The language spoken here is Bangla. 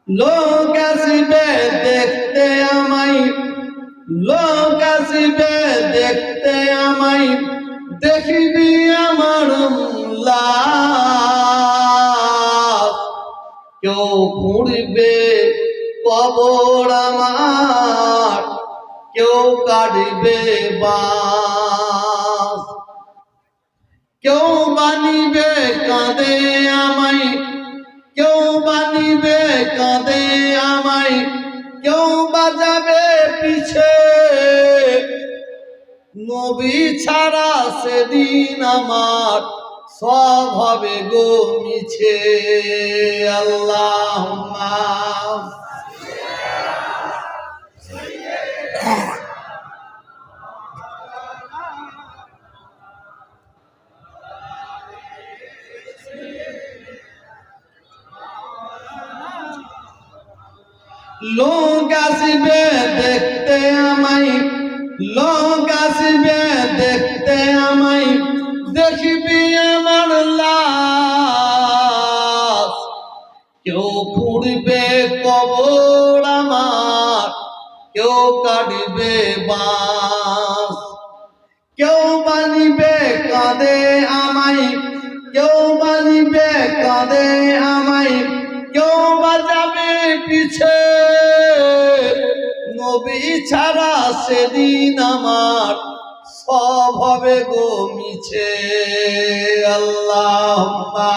লোক আসিবে দেখতে আমায়, লোক আসিবে দেখতে আমায়, দেখিবি আমার লাশ। কেউ খুঁড়বে কবর আমার, কেউ কাটবে বাঁশ। কেউ বানিবে কাঁদে আমায়, কেউ বানিবে কাঁদে আমায়, কেউ বাজাবে পিছে। নবী ছাড়া সেদিন আমার সব হবে গো মিছে। আল্লাহুম্মা লোক আসিবে দেখতে আমায়, লোক আসিবে দেখতে আমায়, দেখিবি আমার লাশ। কেউ খুঁড়বে কবর আমার, কেউ কাটবে বাঁশ। কেউ বানিবে কাঁদে আমায়, কেউ বানিবে কাঁদে আমায়, কেউ বাজাবে পিছে। নবী ছাড়া সেদিন আমার সব হবে গো মিছে। আল্লাহুম্মা